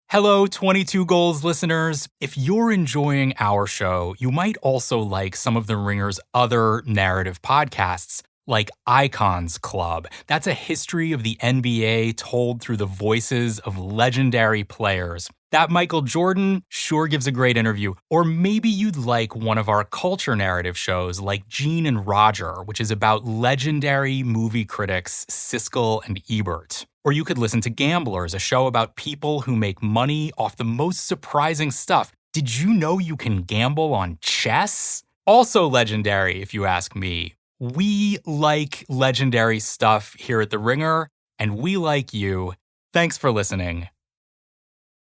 Hello, 22 Goals listeners. If you're enjoying our show, you might also like some of The Ringer's other narrative podcasts, like Icons Club. That's a history of the NBA told through the voices of legendary players. That Michael Jordan sure gives a great interview. Or maybe you'd like one of our culture narrative shows like Gene and Roger, which is about legendary movie critics Siskel and Ebert. Or you could listen to Gamblers, a show about people who make money off the most surprising stuff. Did you know you can gamble on chess? Also legendary, if you ask me. We like legendary stuff here at The Ringer, and we like you. Thanks for listening.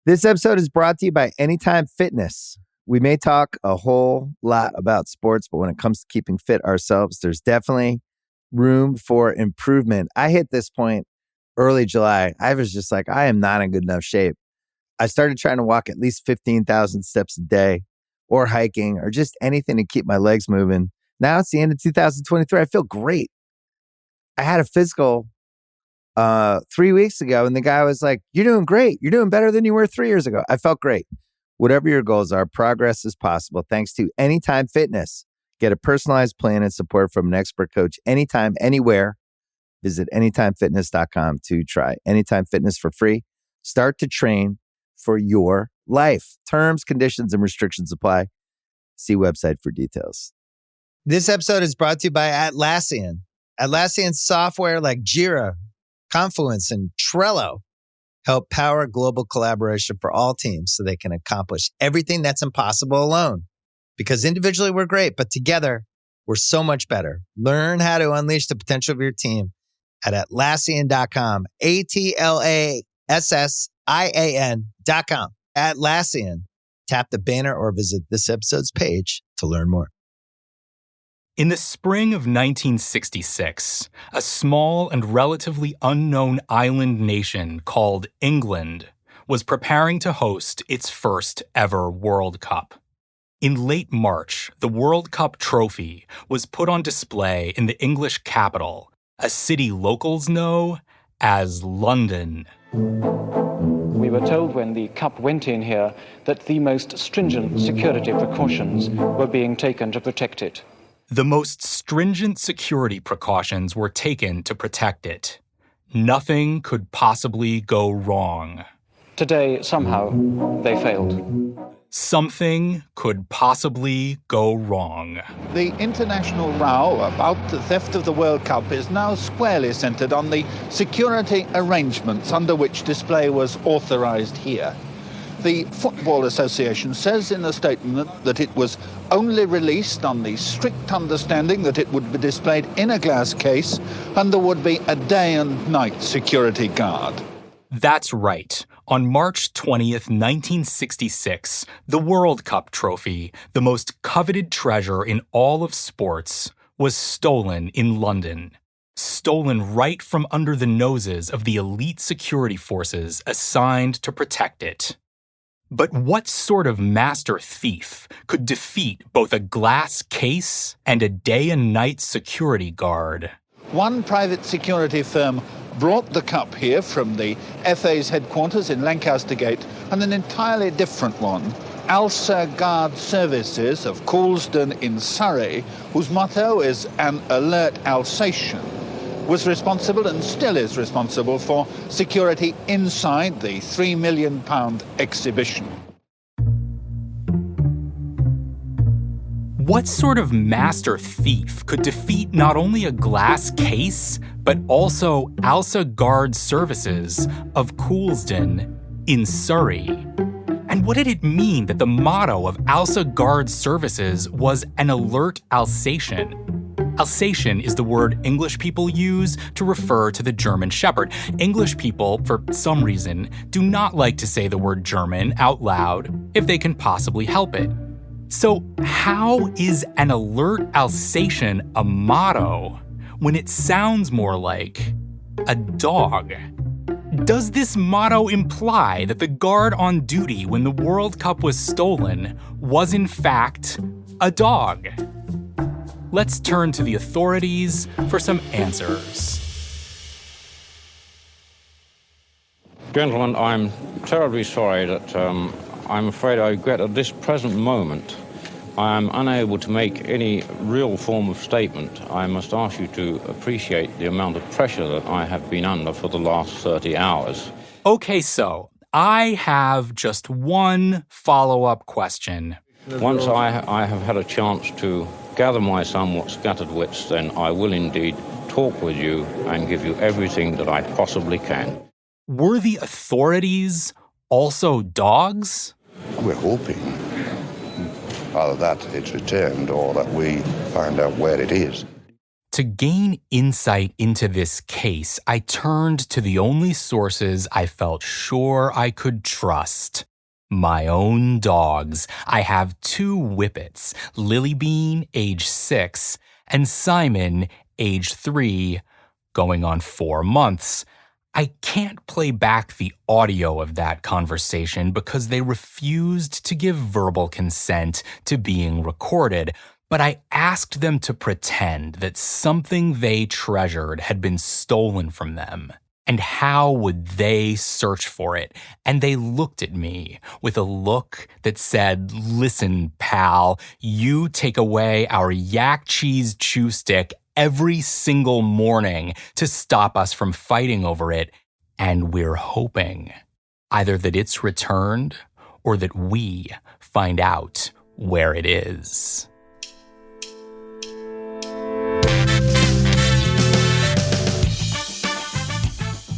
This episode is brought to you by Anytime Fitness. We may talk a whole lot about sports, but when it comes to keeping fit ourselves, there's definitely room for improvement. I hit this point early July. I was just like, I am not in good enough shape. I started trying to walk at least 15,000 steps a day, or hiking, or just anything to keep my legs moving. Now it's the end of 2023. I feel great. I had a physical 3 weeks ago, and the guy was like, "You're doing great. You're doing better than you were 3 years ago." I felt great. Whatever your goals are, progress is possible thanks to Anytime Fitness. Get a personalized plan and support from an expert coach anytime, anywhere. Visit anytimefitness.com to try Anytime Fitness for free. Start to train for your life. Terms, conditions, and restrictions apply. See website for details. This episode is brought to you by Atlassian. Atlassian software like Jira, Confluence, and Trello help power global collaboration for all teams so they can accomplish everything that's impossible alone. Because individually we're great, but together we're so much better. Learn how to unleash the potential of your team at Atlassian.com. Atlassian.com. Atlassian. Tap the banner or visit this episode's page to learn more. In the spring of 1966, a small and relatively unknown island nation called England was preparing to host its first ever World Cup. In late March, the World Cup trophy was put on display in the English capital, a city locals know as London. We were told when the Cup went in here that the most stringent security precautions were being taken to protect it. The most stringent security precautions were taken to protect it. Nothing could possibly go wrong. Today, somehow, they failed. Something could possibly go wrong. The international row about the theft of the World Cup is now squarely centred on the security arrangements under which display was authorised here. The Football Association says in a statement that it was only released on the strict understanding that it would be displayed in a glass case and there would be a day and night security guard. That's right. On March 20th, 1966, the World Cup trophy, the most coveted treasure in all of sports, was stolen in London. Stolen right from under the noses of the elite security forces assigned to protect it. But what sort of master thief could defeat both a glass case and a day and night security guard? One private security firm brought the cup here from the FA's headquarters in Lancaster Gate, and an entirely different one, ALSA Guard Services of Coulsdon in Surrey, whose motto is An Alert Alsatian, was responsible and still is responsible for security inside the £3 million exhibition. What sort of master thief could defeat not only a glass case, but also ALSA Guard Services of Coulsdon in Surrey? And what did it mean that the motto of ALSA Guard Services was An Alert Alsatian? Alsatian is the word English people use to refer to the German Shepherd. English people, for some reason, do not like to say the word German out loud if they can possibly help it. So how is an alert Alsatian a motto when it sounds more like a dog? Does this motto imply that the guard on duty when the World Cup was stolen was in fact a dog? Let's turn to the authorities for some answers. Gentlemen, I'm terribly sorry that I'm afraid I regret at this present moment I am unable to make any real form of statement. I must ask you to appreciate the amount of pressure that I have been under for the last 30 hours. Okay, so I have just one follow-up question. Once I have had a chance to gather my somewhat scattered wits, then I will indeed talk with you and give you everything that I possibly can. Were the authorities also dogs? We're hoping either that it's returned or that we find out where it is. To gain insight into this case, I turned to the only sources I felt sure I could trust. My own dogs. I have 2 whippets, Lilybean, age 6, and Simon, age 3, going on 4 months. I can't play back the audio of that conversation because they refused to give verbal consent to being recorded, but I asked them to pretend that something they treasured had been stolen from them. And how would they search for it? And they looked at me with a look that said, "Listen, pal, you take away our yak cheese chew stick every single morning to stop us from fighting over it, and we're hoping either that it's returned or that we find out where it is."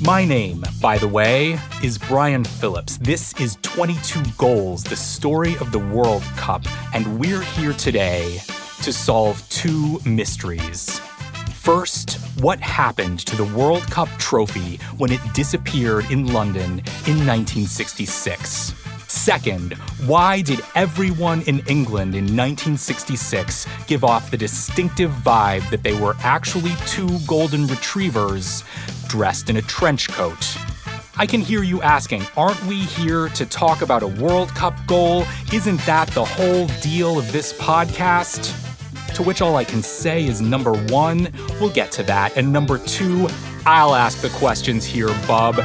My name, by the way, is Brian Phillips. This is 22 Goals, the story of the World Cup, and we're here today to solve 2 mysteries. First, what happened to the World Cup trophy when it disappeared in London in 1966? Second, why did everyone in England in 1966 give off the distinctive vibe that they were actually 2 golden retrievers dressed in a trench coat? I can hear you asking, aren't we here to talk about a World Cup goal? Isn't that the whole deal of this podcast? To which all I can say is, number 1, we'll get to that, and number 2, I'll ask the questions here, bub.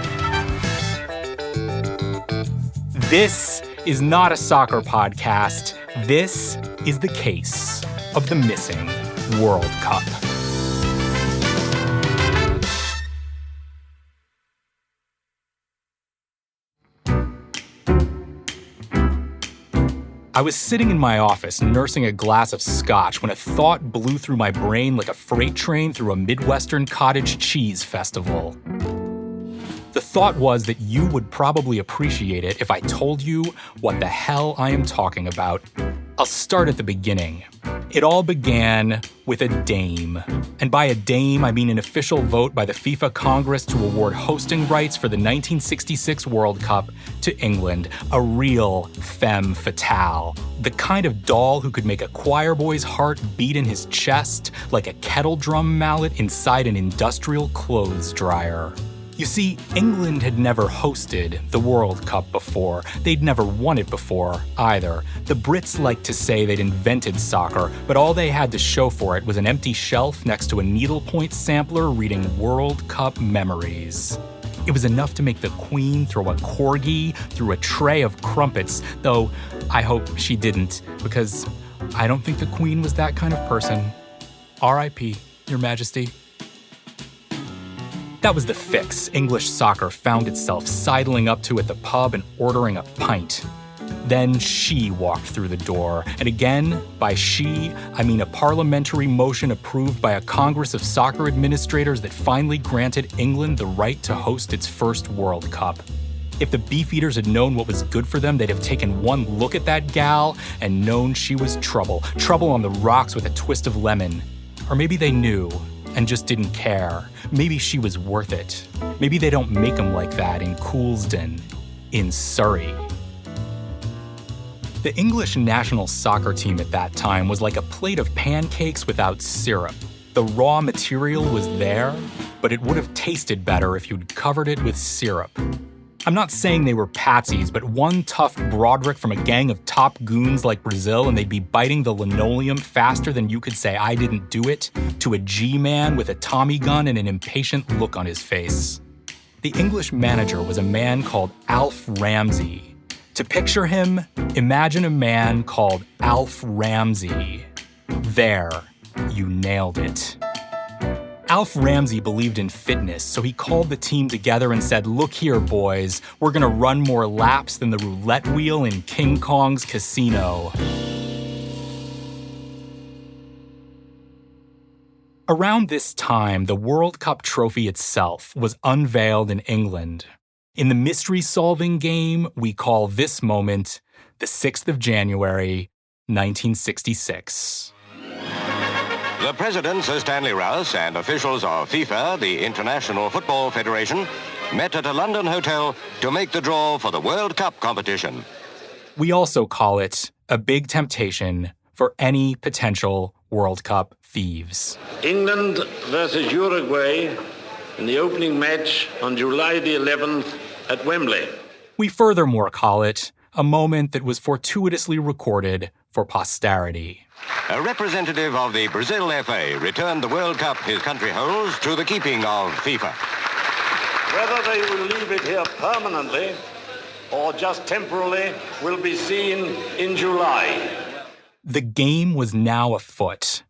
This is not a soccer podcast. This is the case of the missing World Cup. I was sitting in my office nursing a glass of scotch when a thought blew through my brain like a freight train through a Midwestern cottage cheese festival. The thought was that you would probably appreciate it if I told you what the hell I am talking about. I'll start at the beginning. It all began with a dame. And by a dame, I mean an official vote by the FIFA Congress to award hosting rights for the 1966 World Cup to England. A real femme fatale. The kind of doll who could make a choir boy's heart beat in his chest like a kettle drum mallet inside an industrial clothes dryer. You see, England had never hosted the World Cup before. They'd never won it before, either. The Brits liked to say they'd invented soccer, but all they had to show for it was an empty shelf next to a needlepoint sampler reading World Cup memories. It was enough to make the Queen throw a corgi through a tray of crumpets, though I hope she didn't, because I don't think the Queen was that kind of person. R.I.P., Your Majesty. That was the fix English soccer found itself sidling up to at the pub and ordering a pint. Then she walked through the door, and again, by she, I mean a parliamentary motion approved by a Congress of soccer administrators that finally granted England the right to host its first World Cup. If the Beefeaters had known what was good for them, they'd have taken one look at that gal and known she was trouble. Trouble on the rocks with a twist of lemon. Or maybe they knew and just didn't care. Maybe she was worth it. Maybe they don't make them like that in Coulsdon, in Surrey. The English national soccer team at that time was like a plate of pancakes without syrup. The raw material was there, but it would have tasted better if you'd covered it with syrup. I'm not saying they were patsies, but one tough Broderick from a gang of top goons like Brazil and they'd be biting the linoleum faster than you could say I didn't do it, to a G-man with a Tommy gun and an impatient look on his face. The English manager was a man called Alf Ramsey. To picture him, imagine a man called Alf Ramsey. There, you nailed it. Alf Ramsey believed in fitness, so he called the team together and said, "Look here, boys, we're gonna run more laps than the roulette wheel in King Kong's casino." Around this time, the World Cup trophy itself was unveiled in England. In the mystery-solving game, we call this moment the 6th of January, 1966. The President, Sir Stanley Rouse, and officials of FIFA, the International Football Federation, met at a London hotel to make the draw for the World Cup competition. We also call it a big temptation for any potential World Cup thieves. England versus Uruguay in the opening match on July the 11th at Wembley. We furthermore call it a moment that was fortuitously recorded for posterity. A representative of the Brazil FA returned the World Cup his country holds to the keeping of FIFA. Whether they will leave it here permanently or just temporarily will be seen in July. The game was now afoot,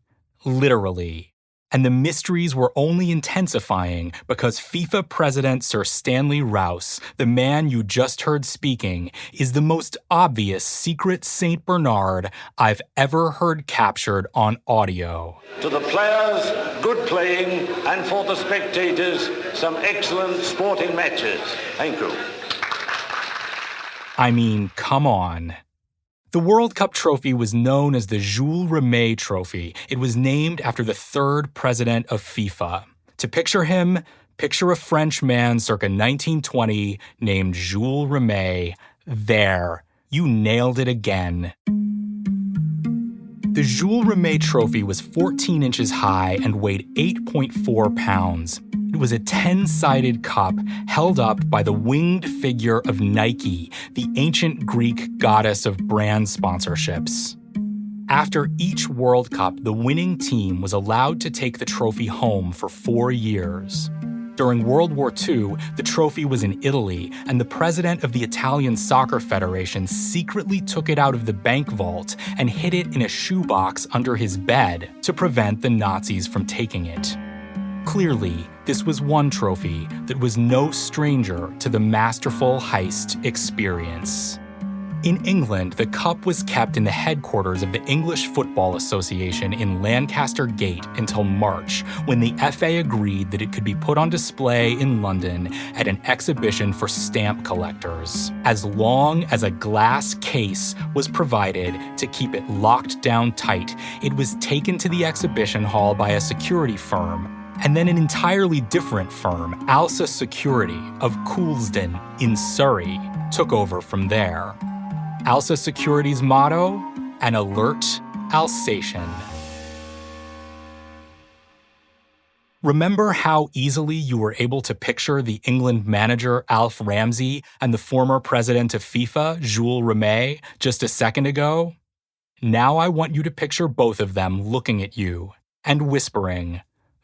literally, and the mysteries were only intensifying because FIFA President Sir Stanley Rouse, the man you just heard speaking, is the most obvious secret Saint Bernard I've ever heard captured on audio. To the players, good playing, and for the spectators, some excellent sporting matches. Thank you. I mean, come on. The World Cup trophy was known as the Jules Rimet Trophy. It was named after the third president of FIFA. To picture him, picture a French man circa 1920 named Jules Rimet. There, you nailed it again. The Jules Rimet Trophy was 14 inches high and weighed 8.4 pounds. It was a 10-sided cup held up by the winged figure of Nike, the ancient Greek goddess of brand sponsorships. After each World Cup, the winning team was allowed to take the trophy home for 4 years. During World War II, the trophy was in Italy, and the president of the Italian Soccer Federation secretly took it out of the bank vault and hid it in a shoebox under his bed to prevent the Nazis from taking it. Clearly, this was one trophy that was no stranger to the masterful heist experience. In England, the cup was kept in the headquarters of the English Football Association in Lancaster Gate until March, when the FA agreed that it could be put on display in London at an exhibition for stamp collectors, as long as a glass case was provided to keep it locked down tight. It was taken to the exhibition hall by a security firm, and then an entirely different firm, Alsa Security of Coulsdon in Surrey, took over from there. Alsa Security's motto, an alert Alsatian. Remember how easily you were able to picture the England manager Alf Ramsey and the former president of FIFA, Jules Rimet, just a second ago? Now I want you to picture both of them looking at you and whispering,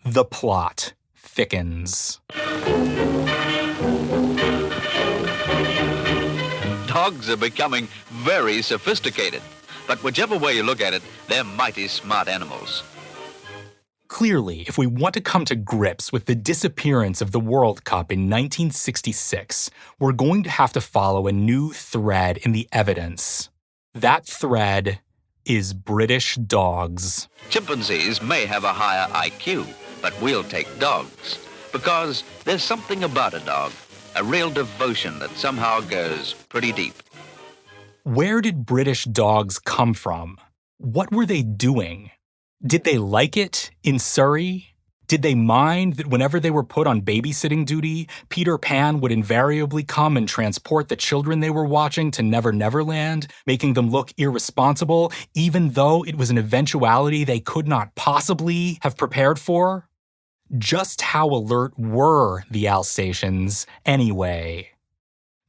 "The plot thickens." Dogs are becoming very sophisticated, but whichever way you look at it, they're mighty smart animals. Clearly, if we want to come to grips with the disappearance of the World Cup in 1966, we're going to have to follow a new thread in the evidence. That thread is British dogs. Chimpanzees may have a higher IQ, but we'll take dogs, because there's something about a dog, a real devotion that somehow goes pretty deep. Where did British dogs come from? What were they doing? Did they like it in Surrey? Did they mind that whenever they were put on babysitting duty, Peter Pan would invariably come and transport the children they were watching to Never Never Land, making them look irresponsible, even though it was an eventuality they could not possibly have prepared for? Just how alert were the Alsatians, anyway?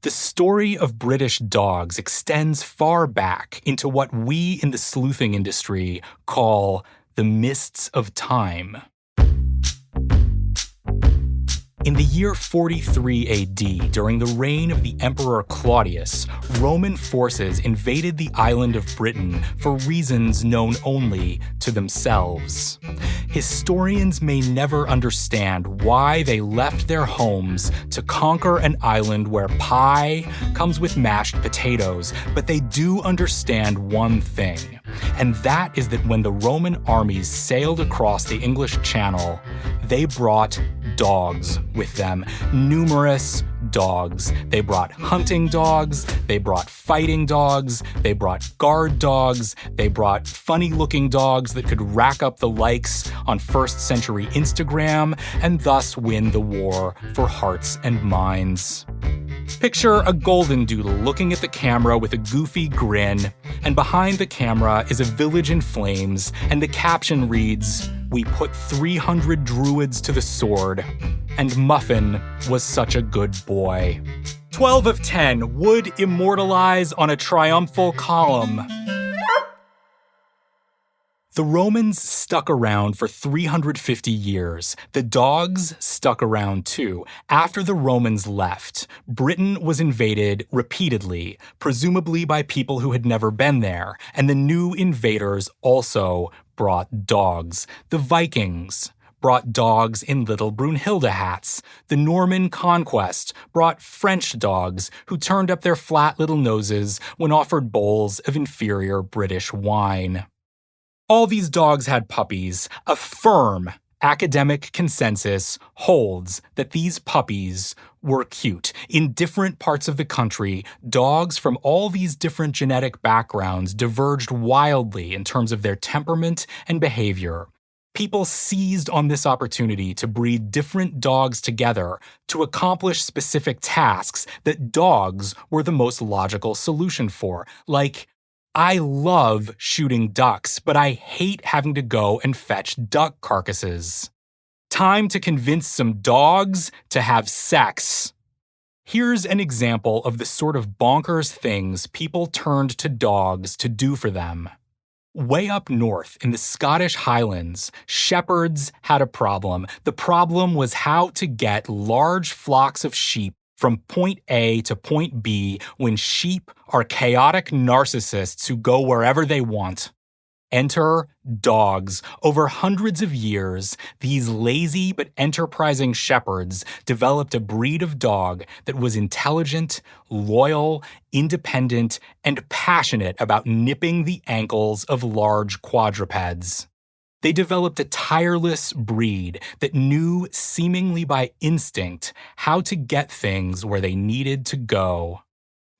The story of British dogs extends far back into what we in the sleuthing industry call the mists of time. In the year 43 AD, during the reign of the Emperor Claudius, Roman forces invaded the island of Britain for reasons known only to themselves. Historians may never understand why they left their homes to conquer an island where pie comes with mashed potatoes, but they do understand one thing, and that is that when the Roman armies sailed across the English Channel, they brought dogs with them, numerous dogs. They brought hunting dogs, they brought fighting dogs, they brought guard dogs, they brought funny-looking dogs that could rack up the likes on first-century Instagram and thus win the war for hearts and minds. Picture a golden doodle looking at the camera with a goofy grin, and behind the camera is a village in flames, and the caption reads, "We put 300 druids to the sword, and Muffin was such a good boy." 12 of 10 would immortalize on a triumphal column. The Romans stuck around for 350 years. The dogs stuck around too. After the Romans left, Britain was invaded repeatedly, presumably by people who had never been there, and the new invaders also brought dogs. The Vikings brought dogs in little Brunhilde hats. The Norman conquest brought French dogs who turned up their flat little noses when offered bowls of inferior British wine. All these dogs had puppies. A firm academic consensus holds that these puppies were cute. In different parts of the country, dogs from all these different genetic backgrounds diverged wildly in terms of their temperament and behavior. People seized on this opportunity to breed different dogs together to accomplish specific tasks that dogs were the most logical solution for, like, I love shooting ducks, but I hate having to go and fetch duck carcasses. Time to convince some dogs to have sex. Here's an example of the sort of bonkers things people turned to dogs to do for them. Way up north in the Scottish Highlands, shepherds had a problem. The problem was how to get large flocks of sheep from point A to point B when sheep are chaotic narcissists who go wherever they want. Enter dogs. Over hundreds of years, these lazy but enterprising shepherds developed a breed of dog that was intelligent, loyal, independent, and passionate about nipping the ankles of large quadrupeds. They developed a tireless breed that knew, seemingly by instinct, how to get things where they needed to go.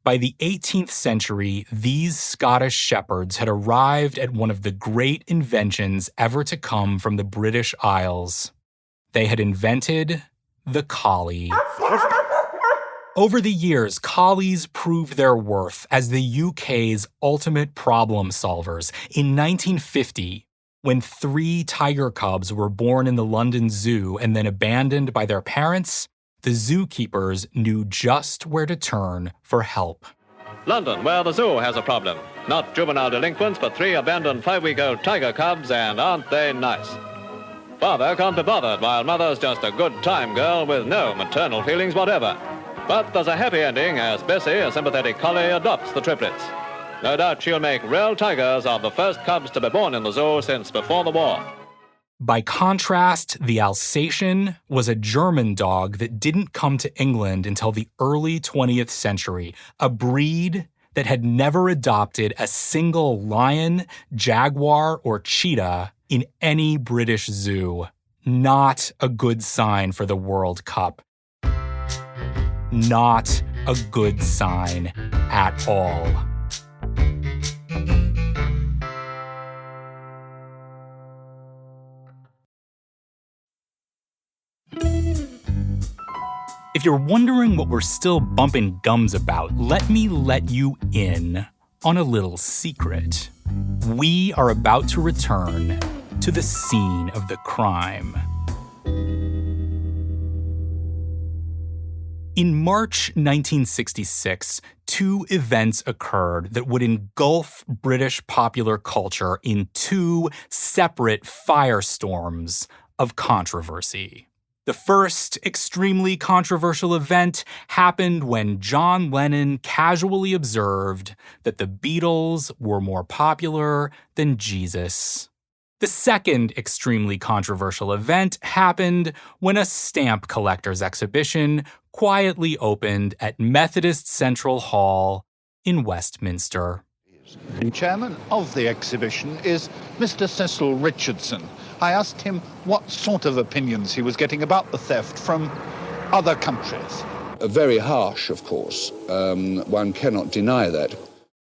By the 18th century, these Scottish shepherds had arrived at one of the great inventions ever to come from the British Isles. They had invented the collie. Over the years, collies proved their worth as the UK's ultimate problem solvers. In 1950, when 3 tiger cubs were born in the London Zoo and then abandoned by their parents, the zookeepers knew just where to turn for help. London, where the zoo has a problem. Not juvenile delinquents, but 3 abandoned 5-week-old tiger cubs, and aren't they nice? Father can't be bothered, while mother's just a good-time girl with no maternal feelings whatever. But there's a happy ending as Bessie, a sympathetic collie, adopts the triplets. No doubt she'll make real tigers of the first cubs to be born in the zoo since before the war. By contrast, the Alsatian was a German dog that didn't come to England until the early 20th century, a breed that had never adopted a single lion, jaguar, or cheetah in any British zoo. Not a good sign for the World Cup. Not a good sign at all. If you're wondering what we're still bumping gums about, let me let you in on a little secret. We are about to return to the scene of the crime. In March 1966, 2 events occurred that would engulf British popular culture in 2 separate firestorms of controversy. The first extremely controversial event happened when John Lennon casually observed that the Beatles were more popular than Jesus. The second extremely controversial event happened when a stamp collector's exhibition quietly opened at Methodist Central Hall in Westminster. The chairman of the exhibition is Mr. Cecil Richardson. I asked him what sort of opinions he was getting about the theft from other countries. Very harsh, of course. One cannot deny that.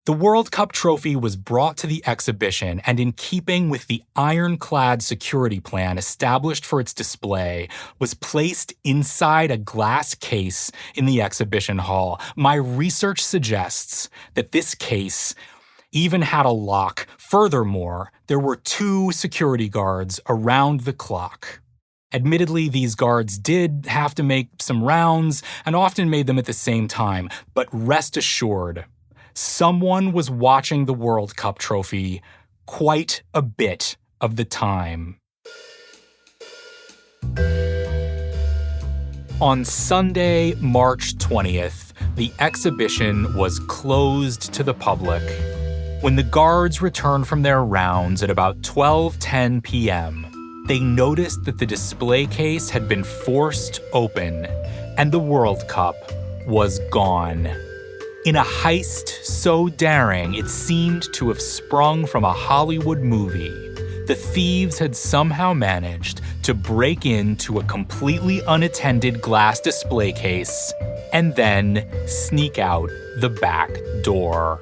The World Cup trophy was brought to the exhibition, and in keeping with the ironclad security plan established for its display, was placed inside a glass case in the exhibition hall. My research suggests that this case even had a lock. Furthermore, there were 2 security guards around the clock. Admittedly, these guards did have to make some rounds and often made them at the same time, but rest assured, someone was watching the World Cup trophy quite a bit of the time. On Sunday, March 20th, the exhibition was closed to the public. When the guards returned from their rounds at about 12:10 p.m., they noticed that the display case had been forced open and the World Cup was gone. In a heist so daring it seemed to have sprung from a Hollywood movie, the thieves had somehow managed to break into a completely unattended glass display case and then sneak out the back door.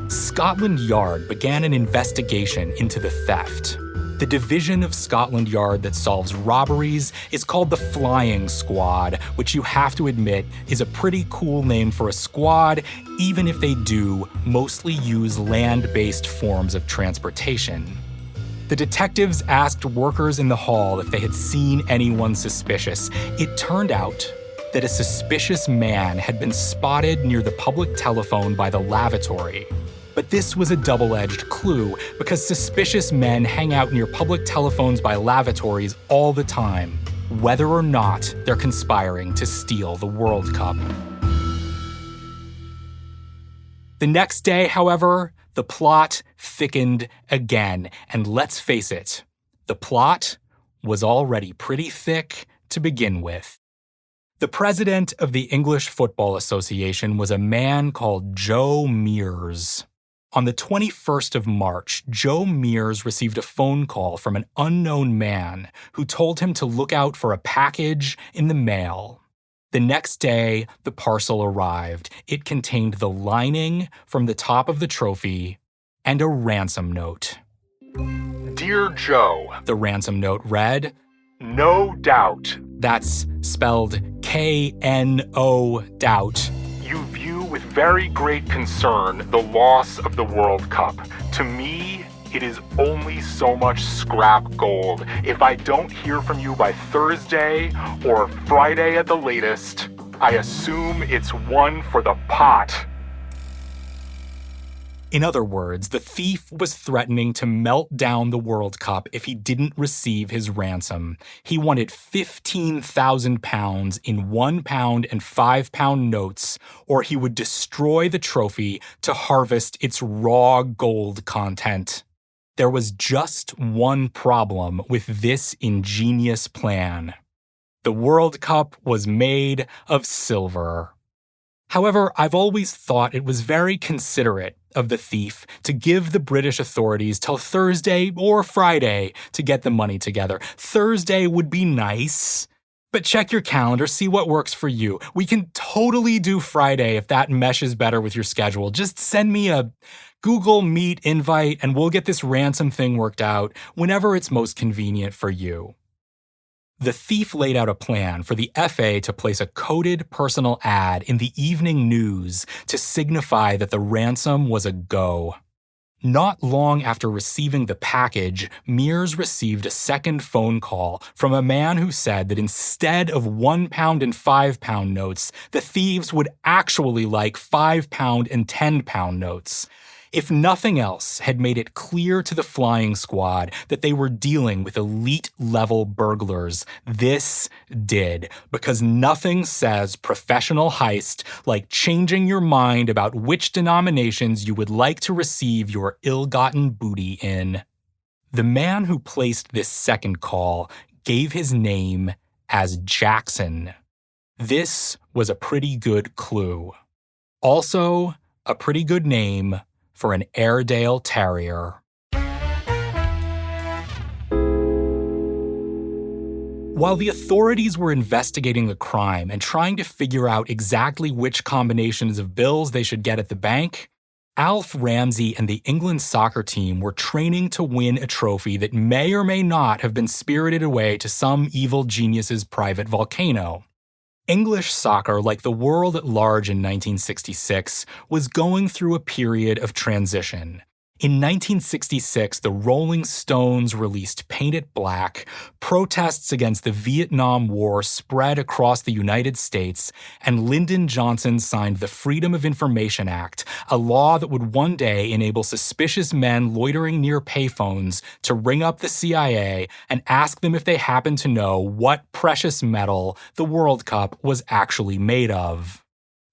Scotland Yard began an investigation into the theft. The division of Scotland Yard that solves robberies is called the Flying Squad, which you have to admit is a pretty cool name for a squad, even if they do mostly use land-based forms of transportation. The detectives asked workers in the hall if they had seen anyone suspicious. It turned out that a suspicious man had been spotted near the public telephone by the lavatory. But this was a double-edged clue, because suspicious men hang out near public telephones by lavatories all the time, whether or not they're conspiring to steal the World Cup. The next day, however, the plot thickened again, and let's face it, the plot was already pretty thick to begin with. The president of the English Football Association was a man called Joe Mears. On the 21st of March, Joe Mears received a phone call from an unknown man who told him to look out for a package in the mail. The next day, the parcel arrived. It contained the lining from the top of the trophy and a ransom note. "Dear Joe," the ransom note read, "no doubt," that's spelled K-N-O doubt, "you view with very great concern the loss of the World Cup. To me, it is only so much scrap gold. If I don't hear from you by Thursday or Friday at the latest, I assume it's one for the pot." In other words, the thief was threatening to melt down the World Cup if he didn't receive his ransom. He wanted £15,000 in £1 and £5 notes, or he would destroy the trophy to harvest its raw gold content. There was just one problem with this ingenious plan. The World Cup was made of silver. However, I've always thought it was very considerate of the thief to give the British authorities till Thursday or Friday to get the money together. Thursday would be nice, but check your calendar, see what works for you. We can totally do Friday if that meshes better with your schedule. Just send me a Google Meet invite and we'll get this ransom thing worked out whenever it's most convenient for you. The thief laid out a plan for the FA to place a coded personal ad in the evening news to signify that the ransom was a go. Not long after receiving the package, Mears received a second phone call from a man who said that instead of £1 and £5 notes, the thieves would actually like £5 and £10 notes. If nothing else had made it clear to the flying squad that they were dealing with elite-level burglars, this did, because nothing says professional heist like changing your mind about which denominations you would like to receive your ill-gotten booty in. The man who placed this second call gave his name as Jackson. This was a pretty good clue. Also, a pretty good name for an Airedale Terrier. While the authorities were investigating the crime and trying to figure out exactly which combinations of bills they should get at the bank, Alf Ramsey and the England soccer team were training to win a trophy that may or may not have been spirited away to some evil genius's private volcano. English soccer, like the world at large in 1966, was going through a period of transition. In 1966, the Rolling Stones released Paint It Black, protests against the Vietnam War spread across the United States, and Lyndon Johnson signed the Freedom of Information Act, a law that would one day enable suspicious men loitering near payphones to ring up the CIA and ask them if they happened to know what precious metal the World Cup was actually made of.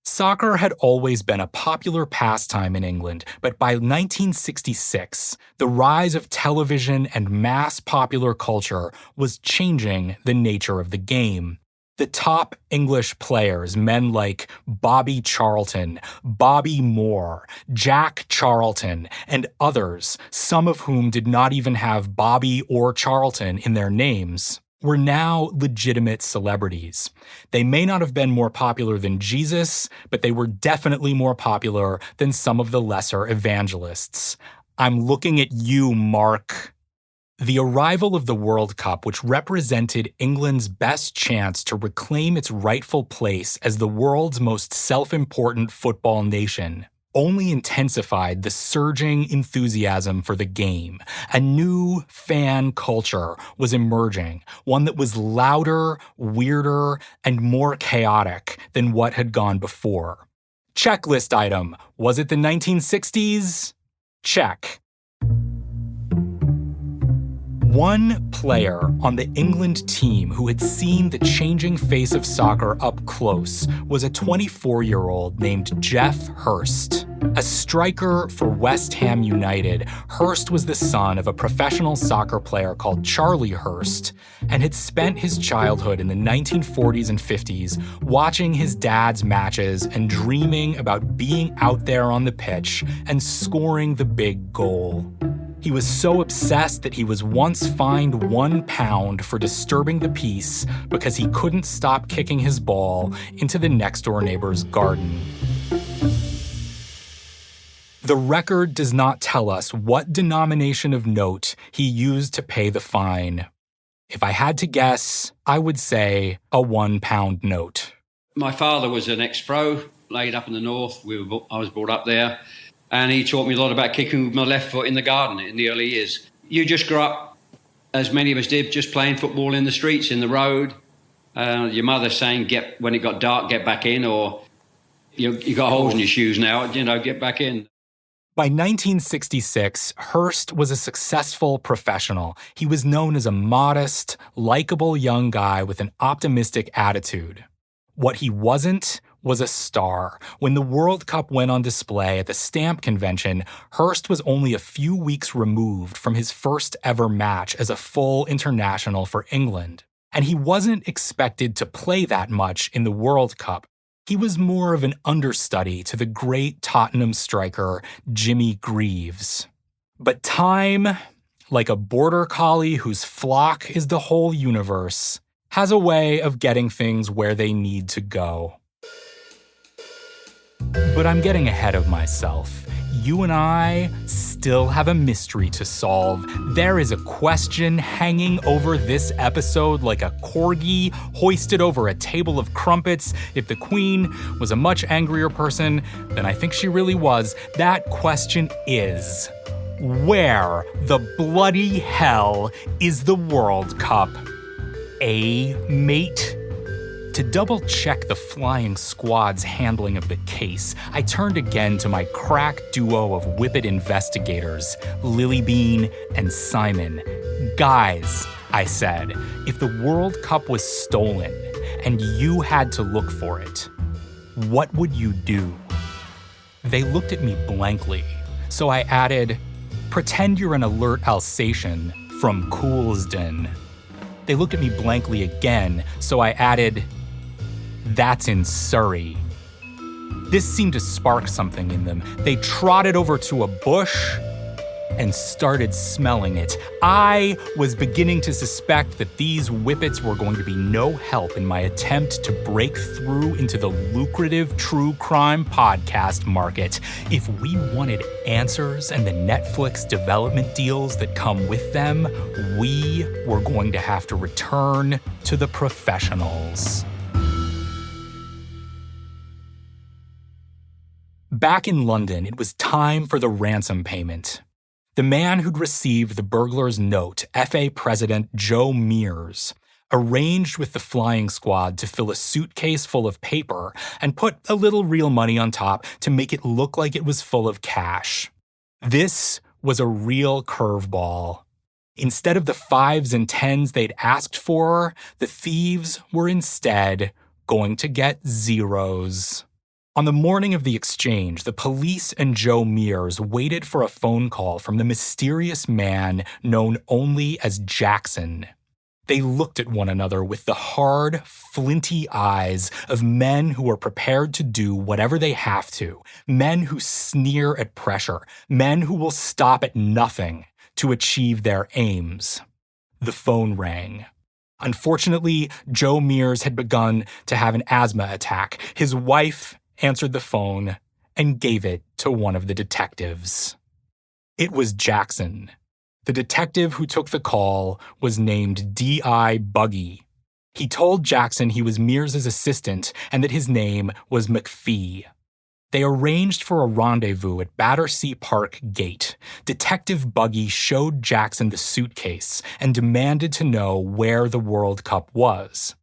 Soccer had always been a popular pastime in England, but by 1966, the rise of television and mass popular culture was changing the nature of the game. The top English players, men like Bobby Charlton, Bobby Moore, Jack Charlton, and others, some of whom did not even have Bobby or Charlton in their names, were now legitimate celebrities. They may not have been more popular than Jesus, but they were definitely more popular than some of the lesser evangelists. I'm looking at you, Mark. The arrival of the World Cup, which represented England's best chance to reclaim its rightful place as the world's most self-important football nation, only intensified the surging enthusiasm for the game. A new fan culture was emerging, one that was louder, weirder, and more chaotic than what had gone before. Checklist item. Was it the 1960s? Check. One player on the England team who had seen the changing face of soccer up close was a 24-year-old named Geoff Hurst. A striker for West Ham United, Hurst was the son of a professional soccer player called Charlie Hurst and had spent his childhood in the 1940s and 50s watching his dad's matches and dreaming about being out there on the pitch and scoring the big goal. He was so obsessed that he was once fined £1 for disturbing the peace because he couldn't stop kicking his ball into the next-door neighbor's garden. The record does not tell us what denomination of note he used to pay the fine. If I had to guess, I would say a £1 note. My father was an ex-pro, laid up in the north. I was brought up there. And he taught me a lot about kicking with my left foot in the garden in the early years. You just grew up, as many of us did, just playing football in the streets, in the road. Your mother saying, when it got dark, get back in, or you got holes in your shoes now, get back in. By 1966, Hurst was a successful professional. He was known as a modest, likable young guy with an optimistic attitude. What he wasn't was a star. When the World Cup went on display at the Stamp Convention, Hurst was only a few weeks removed from his first ever match as a full international for England. And he wasn't expected to play that much in the World Cup. He was more of an understudy to the great Tottenham striker Jimmy Greaves. But time, like a border collie whose flock is the whole universe, has a way of getting things where they need to go. But I'm getting ahead of myself. You and I still have a mystery to solve. There is a question hanging over this episode like a corgi hoisted over a table of crumpets. If the Queen was a much angrier person than I think she really was, that question is, where the bloody hell is the World Cup? Mate? To double-check the flying squad's handling of the case, I turned again to my crack duo of whippet investigators, Lilybean and Simon. Guys, I said, if the World Cup was stolen and you had to look for it, what would you do? They looked at me blankly, so I added, pretend you're an alert Alsatian from Coulsdon. They looked at me blankly again, so I added, that's in Surrey. This seemed to spark something in them. They trotted over to a bush and started smelling it. I was beginning to suspect that these whippets were going to be no help in my attempt to break through into the lucrative true crime podcast market. If we wanted answers and the Netflix development deals that come with them, we were going to have to return to the professionals. Back in London, it was time for the ransom payment. The man who'd received the burglar's note, FA President Joe Mears, arranged with the flying squad to fill a suitcase full of paper and put a little real money on top to make it look like it was full of cash. This was a real curveball. Instead of the 5s and 10s they'd asked for, the thieves were instead going to get 0s. On the morning of the exchange, the police and Joe Mears waited for a phone call from the mysterious man known only as Jackson. They looked at one another with the hard, flinty eyes of men who are prepared to do whatever they have to, men who sneer at pressure, men who will stop at nothing to achieve their aims. The phone rang. Unfortunately, Joe Mears had begun to have an asthma attack. His wife answered the phone and gave it to one of the detectives. It was Jackson. The detective who took the call was named D.I. Buggy. He told Jackson he was Mears' assistant and that his name was McPhee. They arranged for a rendezvous at Battersea Park Gate. Detective Buggy showed Jackson the suitcase and demanded to know where the World Cup was.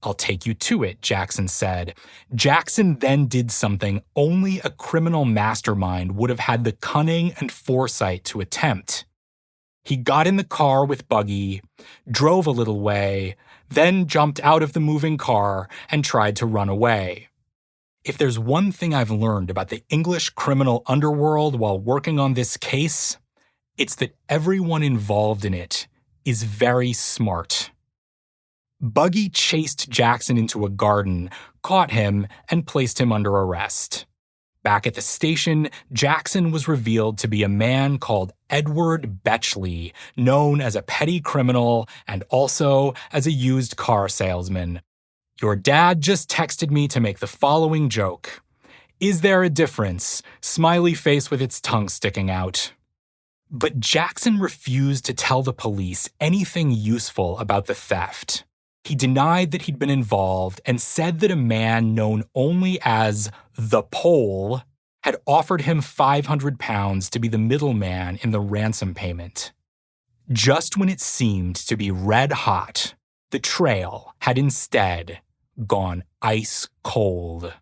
I'll take you to it, Jackson said. Jackson then did something only a criminal mastermind would have had the cunning and foresight to attempt. He got in the car with Buggy, drove a little way, then jumped out of the moving car and tried to run away. If there's one thing I've learned about the English criminal underworld while working on this case, it's that everyone involved in it is very smart. Buggy chased Jackson into a garden, caught him, and placed him under arrest. Back at the station, Jackson was revealed to be a man called Edward Betchley, known as a petty criminal and also as a used car salesman. Your dad just texted me to make the following joke. Is there a difference? Smiley face with its tongue sticking out. But Jackson refused to tell the police anything useful about the theft. He denied that he'd been involved and said that a man known only as the Pole had offered him £500 to be the middleman in the ransom payment. Just when it seemed to be red hot, the trail had instead gone ice cold.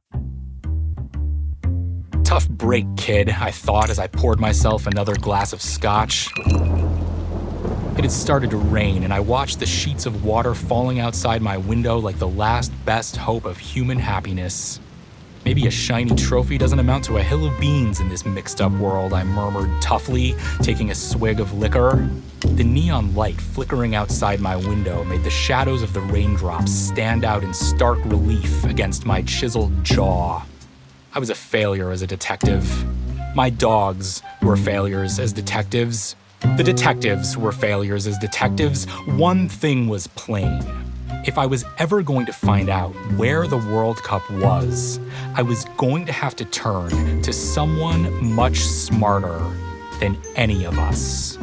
Tough break, kid, I thought as I poured myself another glass of scotch. It had started to rain, and I watched the sheets of water falling outside my window like the last best hope of human happiness. Maybe a shiny trophy doesn't amount to a hill of beans in this mixed-up world, I murmured toughly, taking a swig of liquor. The neon light flickering outside my window made the shadows of the raindrops stand out in stark relief against my chiseled jaw. I was a failure as a detective. My dogs were failures as detectives. The detectives were failures as detectives. One thing was plain. If I was ever going to find out where the World Cup was, I was going to have to turn to someone much smarter than any of us.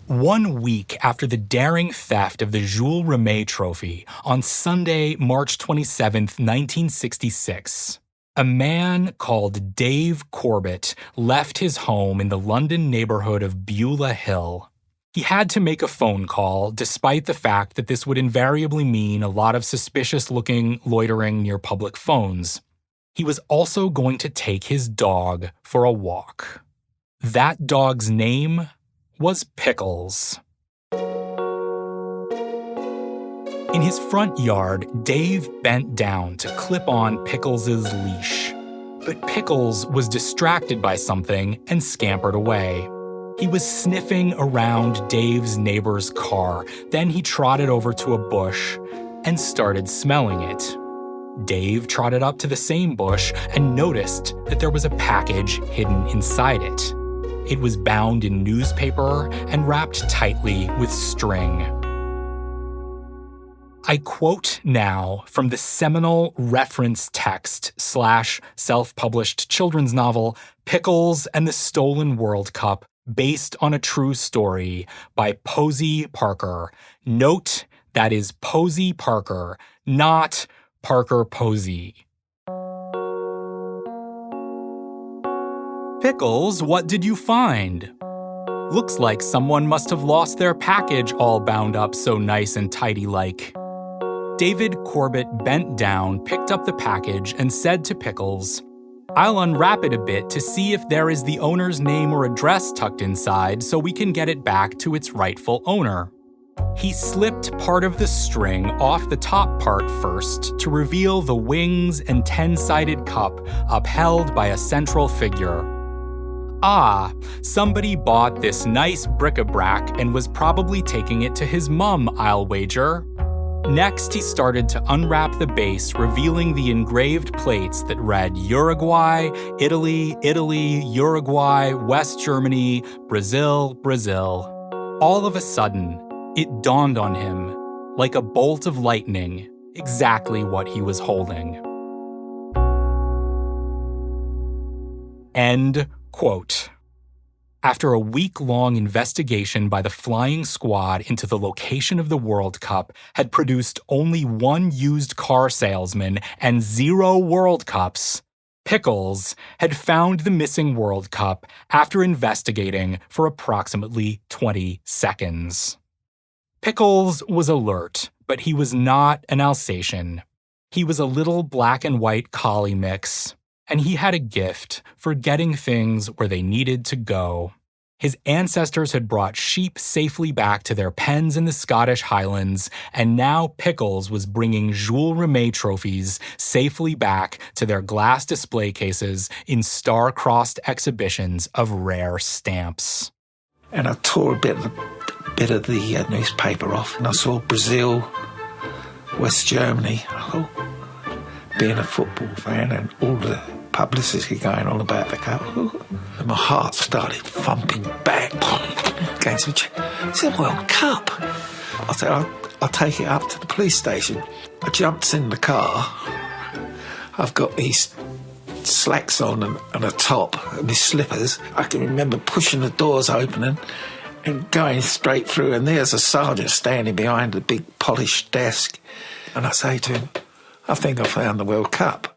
One week after the daring theft of the Jules Rimet Trophy, on Sunday, March 27, 1966, a man called Dave Corbett left his home in the London neighborhood of Beulah Hill. He had to make a phone call, despite the fact that this would invariably mean a lot of suspicious-looking loitering near public phones. He was also going to take his dog for a walk. That dog's name was Pickles. In his front yard, Dave bent down to clip on Pickles' leash. But Pickles was distracted by something and scampered away. He was sniffing around Dave's neighbor's car. Then he trotted over to a bush and started smelling it. Dave trotted up to the same bush and noticed that there was a package hidden inside it. It was bound in newspaper and wrapped tightly with string. I quote now from the seminal reference text / self-published children's novel Pickles and the Stolen World Cup, based on a true story by Posey Parker. Note that is Posey Parker, not Parker Posey. Pickles, what did you find? Looks like someone must have lost their package all bound up so nice and tidy-like. David Corbett bent down, picked up the package, and said to Pickles, I'll unwrap it a bit to see if there is the owner's name or address tucked inside so we can get it back to its rightful owner. He slipped part of the string off the top part first to reveal the wings and 10-sided cup upheld by a central figure. Ah, somebody bought this nice bric-a-brac and was probably taking it to his mum, I'll wager. Next, he started to unwrap the base, revealing the engraved plates that read Uruguay, Italy, Italy, Uruguay, West Germany, Brazil, Brazil. All of a sudden, it dawned on him, like a bolt of lightning, exactly what he was holding. End quote. After a week-long investigation by the flying squad into the location of the World Cup had produced only one used car salesman and 0 World Cups, Pickles had found the missing World Cup after investigating for approximately 20 seconds. Pickles was alert, but he was not an Alsatian. He was a little black and white collie mix, and he had a gift for getting things where they needed to go. His ancestors had brought sheep safely back to their pens in the Scottish Highlands, and now Pickles was bringing Jules Rimet trophies safely back to their glass display cases in star-crossed exhibitions of rare stamps. And I tore a bit of the newspaper off, and I saw Brazil, West Germany. Oh, being a football fan and all the publicity going on about the cup, and my heart started thumping back against the chest. It's a World Cup. I said, I'll take it up to the police station. I jumped in the car. I've got these slacks on and a top and these slippers. I can remember pushing the doors open and going straight through, and there's a sergeant standing behind the big polished desk, and I say to him, I think I found the World Cup.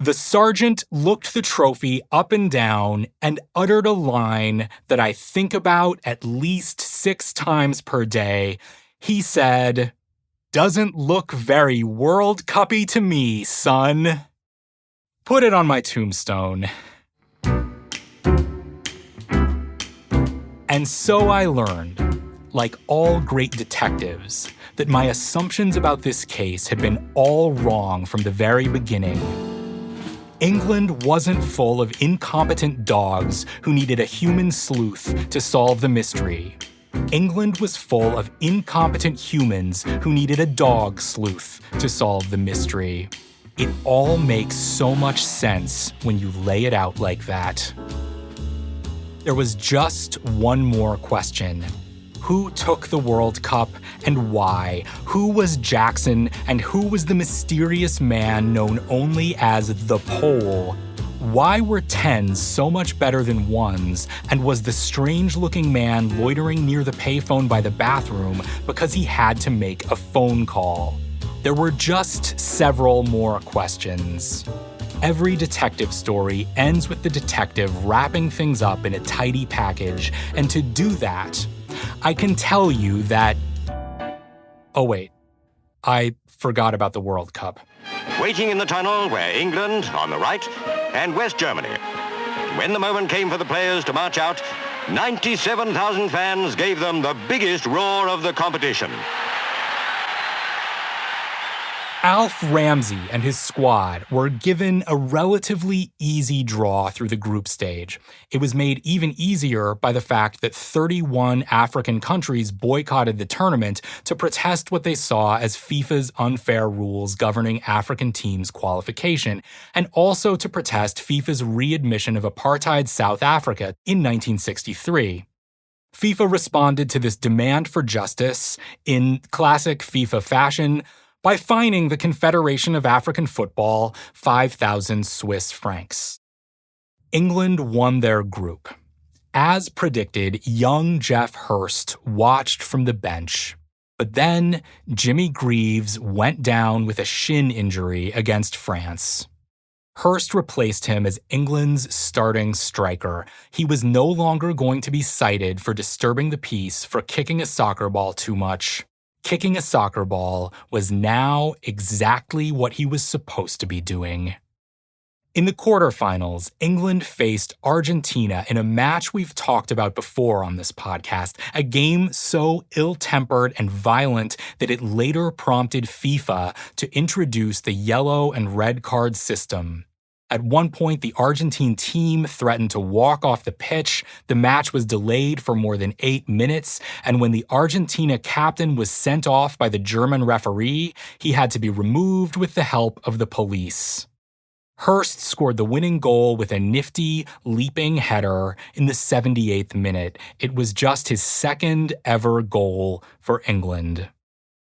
The sergeant looked the trophy up and down and uttered a line that I think about at least 6 times per day. He said, "Doesn't look very World Cuppy to me, son." Put it on my tombstone. And so I learned, like all great detectives, that my assumptions about this case had been all wrong from the very beginning. England wasn't full of incompetent dogs who needed a human sleuth to solve the mystery. England was full of incompetent humans who needed a dog sleuth to solve the mystery. It all makes so much sense when you lay it out like that. There was just one more question. Who took the World Cup and why? Who was Jackson and who was the mysterious man known only as the Pole? Why were 10s so much better than 1s, and was the strange-looking man loitering near the payphone by the bathroom because he had to make a phone call? There were just several more questions. Every detective story ends with the detective wrapping things up in a tidy package, and to do that, I can tell you that... Oh wait, I forgot about the World Cup. Waiting in the tunnel were England on the right and West Germany. When the moment came for the players to march out, 97,000 fans gave them the biggest roar of the competition. Alf Ramsey and his squad were given a relatively easy draw through the group stage. It was made even easier by the fact that 31 African countries boycotted the tournament to protest what they saw as FIFA's unfair rules governing African teams' qualification, and also to protest FIFA's readmission of apartheid South Africa in 1963. FIFA responded to this demand for justice in classic FIFA fashion by fining the Confederation of African Football 5,000 Swiss francs. England won their group. As predicted, young Geoff Hurst watched from the bench. But then Jimmy Greaves went down with a shin injury against France. Hurst replaced him as England's starting striker. He was no longer going to be cited for disturbing the peace for kicking a soccer ball too much. Kicking a soccer ball was now exactly what he was supposed to be doing. In the quarterfinals, England faced Argentina in a match we've talked about before on this podcast, a game so ill-tempered and violent that it later prompted FIFA to introduce the yellow and red card system. At one point, the Argentine team threatened to walk off the pitch. The match was delayed for more than 8 minutes, and when the Argentina captain was sent off by the German referee, he had to be removed with the help of the police. Hurst scored the winning goal with a nifty, leaping header in the 78th minute. It was just his second ever goal for England.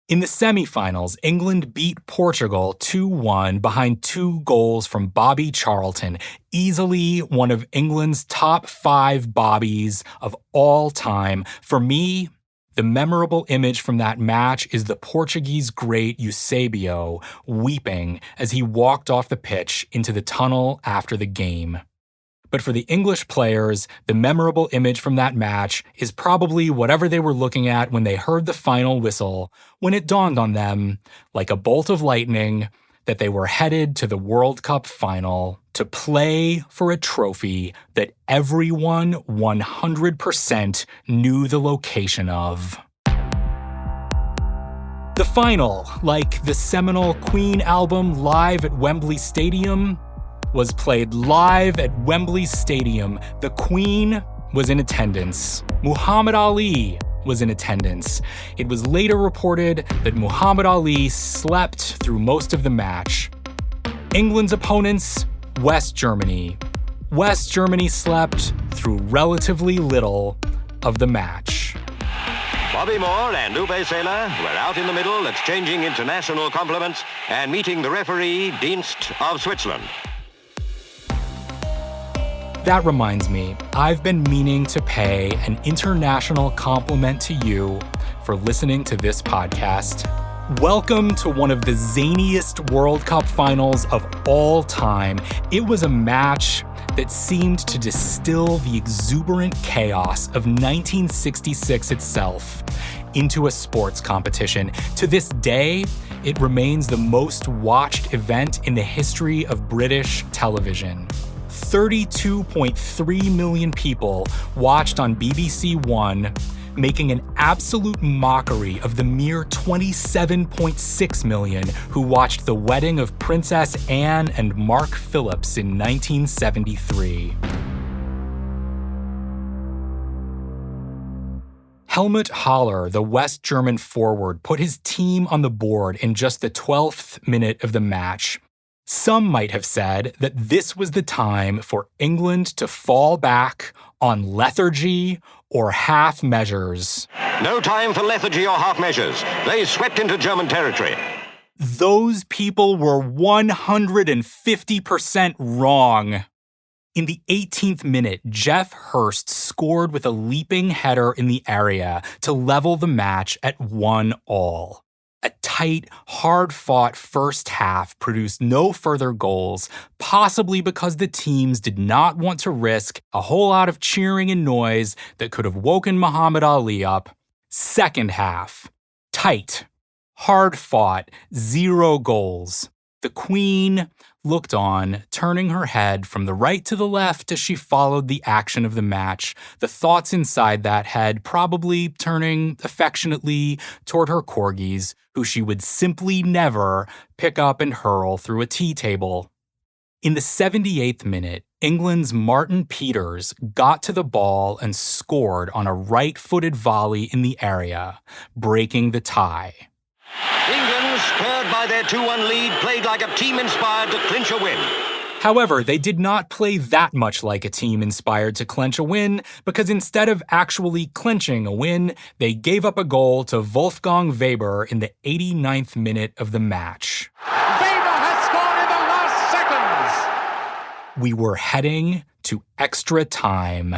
In the semifinals, England beat Portugal 2-1 behind 2 goals from Bobby Charlton, easily one of England's top 5 bobbies of all time. For me, the memorable image from that match is the Portuguese great Eusebio weeping as he walked off the pitch into the tunnel after the game. But for the English players, the memorable image from that match is probably whatever they were looking at when they heard the final whistle, when it dawned on them, like a bolt of lightning, that they were headed to the World Cup final to play for a trophy that everyone 100% knew the location of. The final, like the seminal Queen album Live at Wembley Stadium, was played live at Wembley Stadium. The Queen was in attendance. Muhammad Ali was in attendance. It was later reported that Muhammad Ali slept through most of the match. England's opponents, West Germany. West Germany slept through relatively little of the match. Bobby Moore and Uwe Seeler were out in the middle exchanging international compliments and meeting the referee, Dienst of Switzerland. That reminds me, I've been meaning to pay an international compliment to you for listening to this podcast. Welcome to one of the zaniest World Cup finals of all time. It was a match that seemed to distill the exuberant chaos of 1966 itself into a sports competition. To this day, it remains the most watched event in the history of British television. 32.3 million people watched on BBC One, making an absolute mockery of the mere 27.6 million who watched the wedding of Princess Anne and Mark Phillips in 1973. Helmut Haller, the West German forward, put his team on the board in just the 12th minute of the match. Some might have said that this was the time for England to fall back on lethargy or half measures. No time for lethargy or half measures. They swept into German territory. Those people were 150% wrong. In the 18th minute, Geoff Hurst scored with a leaping header in the area to level the match at 1-1. A tight, hard-fought first half produced no further goals, possibly because the teams did not want to risk a whole lot of cheering and noise that could have woken Muhammad Ali up. Second half. Tight. Hard-fought. 0 goals. The Queen looked on, turning her head from the right to the left as she followed the action of the match, the thoughts inside that head probably turning affectionately toward her corgis, who she would simply never pick up and hurl through a tea table. In the 78th minute, England's Martin Peters got to the ball and scored on a right-footed volley in the area, breaking the tie. England, spurred by their 2-1 lead, played like a team inspired to clinch a win. However, they did not play that much like a team inspired to clinch a win, because instead of actually clinching a win, they gave up a goal to Wolfgang Weber in the 89th minute of the match. Weber has scored in the last seconds! We were heading to extra time.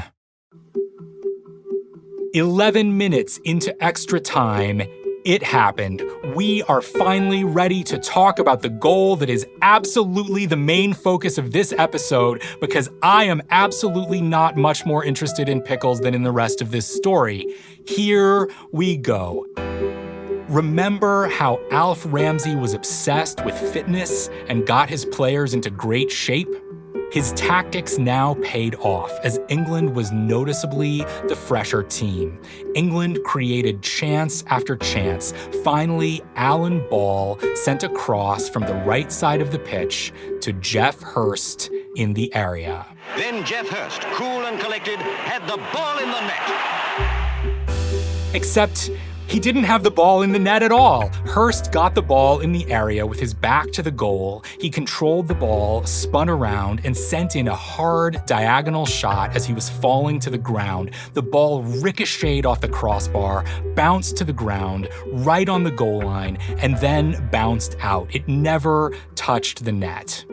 11 minutes into extra time, it happened. We are finally ready to talk about the goal that is absolutely the main focus of this episode, because I am absolutely not much more interested in pickles than in the rest of this story. Here we go. Remember how Alf Ramsey was obsessed with fitness and got his players into great shape? His tactics now paid off as England was noticeably the fresher team. England created chance after chance. Finally, Alan Ball sent a cross from the right side of the pitch to Geoff Hurst in the area. Then Geoff Hurst, cool and collected, had the ball in the net. Except he didn't have the ball in the net at all. Hurst got the ball in the area with his back to the goal. He controlled the ball, spun around, and sent in a hard diagonal shot as he was falling to the ground. The ball ricocheted off the crossbar, bounced to the ground, right on the goal line, and then bounced out. It never touched the net.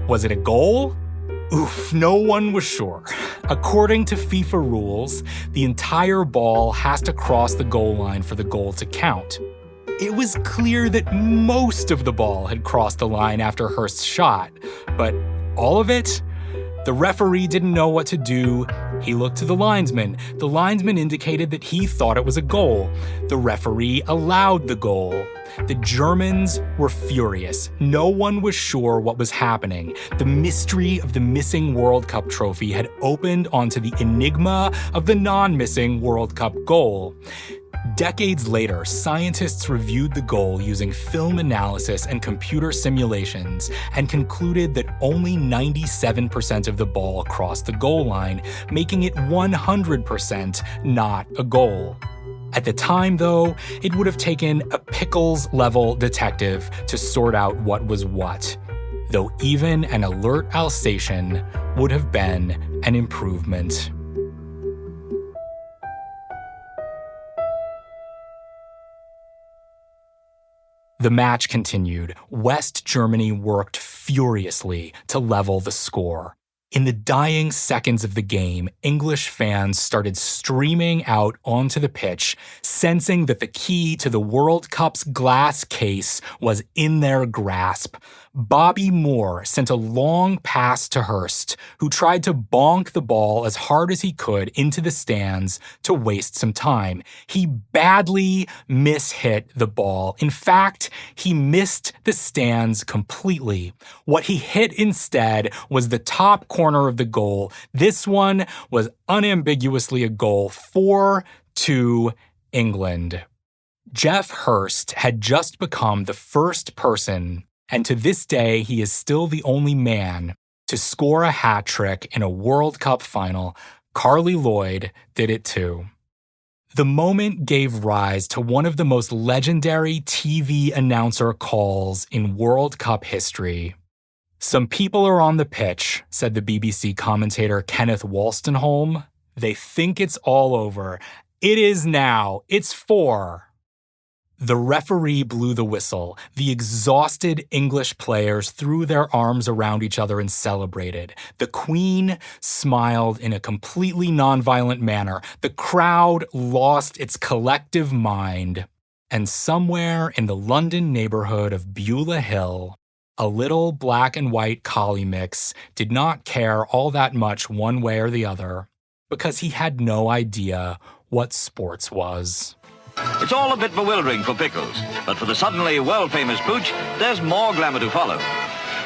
Was it a goal? Oof, no one was sure. According to FIFA rules, the entire ball has to cross the goal line for the goal to count. It was clear that most of the ball had crossed the line after Hurst's shot, but all of it? The referee didn't know what to do. He looked to the linesman. The linesman indicated that he thought it was a goal. The referee allowed the goal. The Germans were furious. No one was sure what was happening. The mystery of the missing World Cup trophy had opened onto the enigma of the non-missing World Cup goal. Decades later, scientists reviewed the goal using film analysis and computer simulations and concluded that only 97% of the ball crossed the goal line, making it 100% not a goal. At the time, though, it would have taken a Pickles-level detective to sort out what was what, though even an alert Alsatian would have been an improvement. The match continued. West Germany worked furiously to level the score. In the dying seconds of the game, English fans started streaming out onto the pitch, sensing that the key to the World Cup's glass case was in their grasp. Bobby Moore sent a long pass to Hurst, who tried to bonk the ball as hard as he could into the stands to waste some time. He badly mishit the ball. In fact, he missed the stands completely. What he hit instead was the top corner of the goal. This one was unambiguously a goal, 4-2 England. Geoff Hurst had just become the first person, and to this day he is still the only man, to score a hat trick in a World Cup final. Carly Lloyd did it too. The moment gave rise to one of the most legendary TV announcer calls in World Cup history. "Some people are on the pitch," said the BBC commentator Kenneth Wolstenholme. "They think it's all over. It is now. It's 4. The referee blew the whistle. The exhausted English players threw their arms around each other and celebrated. The Queen smiled in a completely nonviolent manner. The crowd lost its collective mind. And somewhere in the London neighborhood of Beulah Hill, a little black and white collie mix did not care all that much one way or the other, because he had no idea what sports was. It's all a bit bewildering for Pickles, but for the suddenly world-famous Pooch, there's more glamour to follow.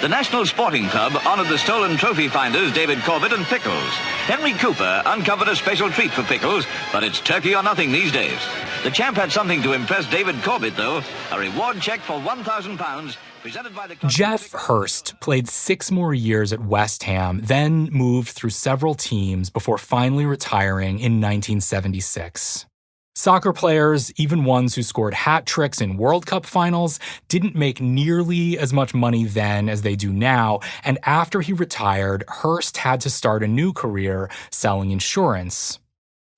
The National Sporting Club honored the stolen trophy finders David Corbett and Pickles. Henry Cooper uncovered a special treat for Pickles, but it's turkey or nothing these days. The champ had something to impress David Corbett, though, a reward check for £1,000 presented by the club. Geoff Hurst played 6 more years at West Ham, then moved through several teams before finally retiring in 1976. Soccer players, even ones who scored hat tricks in World Cup finals, didn't make nearly as much money then as they do now, and after he retired, Hurst had to start a new career selling insurance.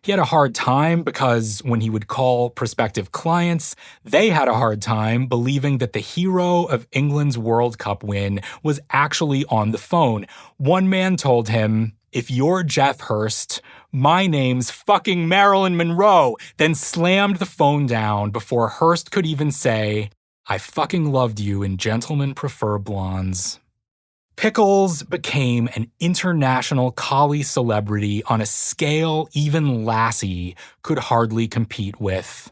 He had a hard time because when he would call prospective clients, they had a hard time believing that the hero of England's World Cup win was actually on the phone. One man told him, "If you're Geoff Hurst, my name's fucking Marilyn Monroe," then slammed the phone down before Hurst could even say, "I fucking loved you in Gentlemen Prefer Blondes." Pickles became an international collie celebrity on a scale even Lassie could hardly compete with.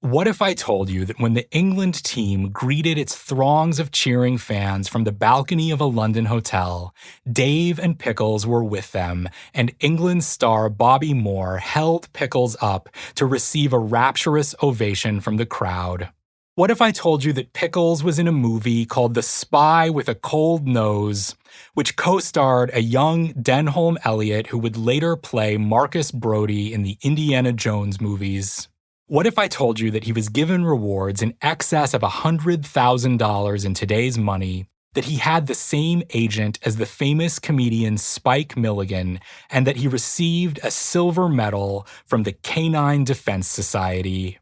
What if I told you that when the England team greeted its throngs of cheering fans from the balcony of a London hotel, Dave and Pickles were with them, and England star Bobby Moore held Pickles up to receive a rapturous ovation from the crowd? What if I told you that Pickles was in a movie called The Spy with a Cold Nose, which co-starred a young Denholm Elliott who would later play Marcus Brody in the Indiana Jones movies? What if I told you that he was given rewards in excess of $100,000 in today's money, that he had the same agent as the famous comedian Spike Milligan, and that he received a silver medal from the Canine Defense Society?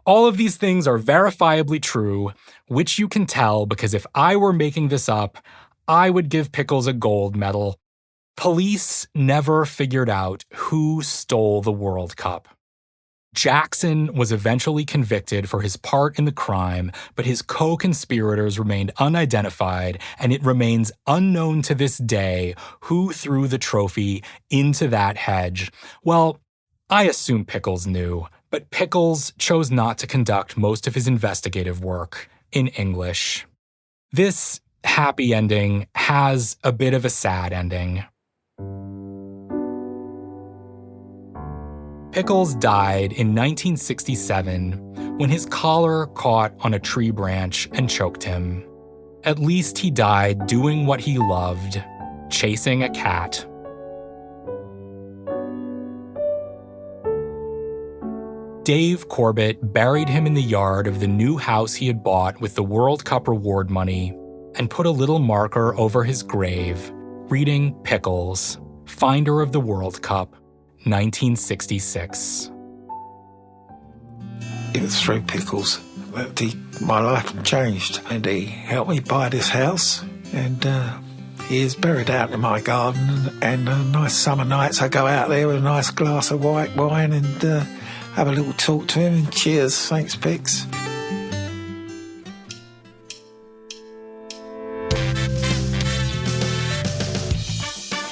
All of these things are verifiably true, which you can tell because if I were making this up, I would give Pickles a gold medal. Police never figured out who stole the World Cup. Jackson was eventually convicted for his part in the crime, but his co-conspirators remained unidentified, and it remains unknown to this day who threw the trophy into that hedge. Well, I assume Pickles knew, but Pickles chose not to conduct most of his investigative work in English. This happy ending has a bit of a sad ending. Pickles died in 1967 when his collar caught on a tree branch and choked him. At least he died doing what he loved, chasing a cat. Dave Corbett buried him in the yard of the new house he had bought with the World Cup reward money and put a little marker over his grave, reading Pickles, finder of the World Cup, 1966. It was through Pickles that my life changed, and he helped me buy this house, and he is buried out in my garden, and nice summer nights I go out there with a nice glass of white wine and have a little talk to him, and cheers. Thanks, Pix.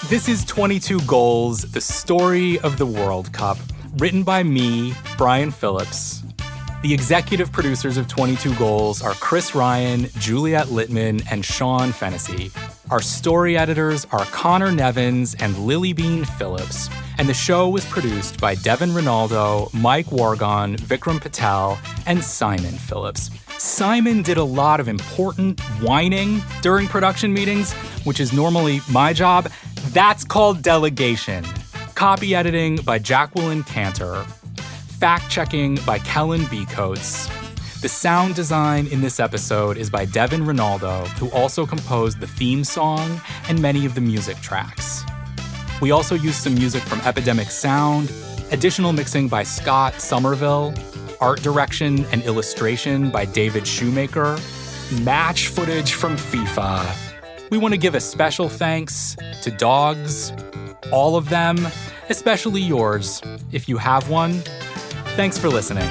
This is 22 Goals, the story of the World Cup, written by me, Brian Phillips. The executive producers of 22 Goals are Chris Ryan, Juliet Littman, and Sean Fennessy. Our story editors are Conor Nevins and Lilybean Phillips, and the show was produced by Devon Renaldo, Mike Wargon, Vikram Patel, and Simon Phillips. Simon did a lot of important whining during production meetings, which is normally my job. That's called delegation. Copy editing by Jacqueline Cantor. Fact-checking by Kellen B. Coates. The sound design in this episode is by Devon Renaldo, who also composed the theme song and many of the music tracks. We also used some music from Epidemic Sound, additional mixing by Scott Somerville, art direction and illustration by David Shoemaker, match footage from FIFA. We want to give a special thanks to dogs, all of them, especially yours, if you have one. Thanks for listening.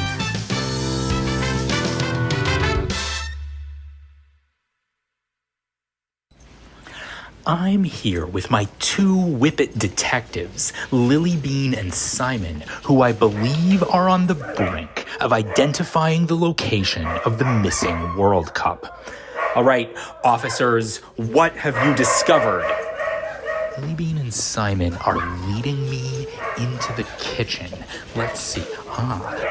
I'm here with my two whippet detectives, Lily Bean and Simon, who I believe are on the brink of identifying the location of the missing World Cup. All right, officers, what have you discovered? Lily Bean and Simon are leading me into the kitchen. Let's see.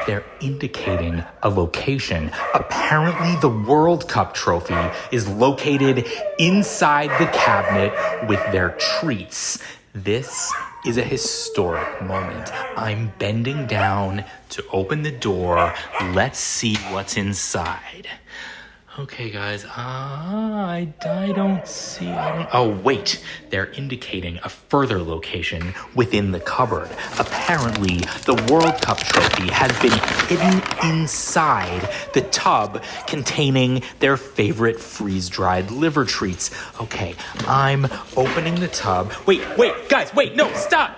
They're indicating a location. Apparently, the World Cup trophy is located inside the cabinet with their treats. This is a historic moment. I'm bending down to open the door. Let's see what's inside. Okay, guys, I don't see... Oh, wait, they're indicating a further location within the cupboard. Apparently, the World Cup trophy has been hidden inside the tub containing their favorite freeze-dried liver treats. Okay, I'm opening the tub. Wait, guys, wait, no, stop!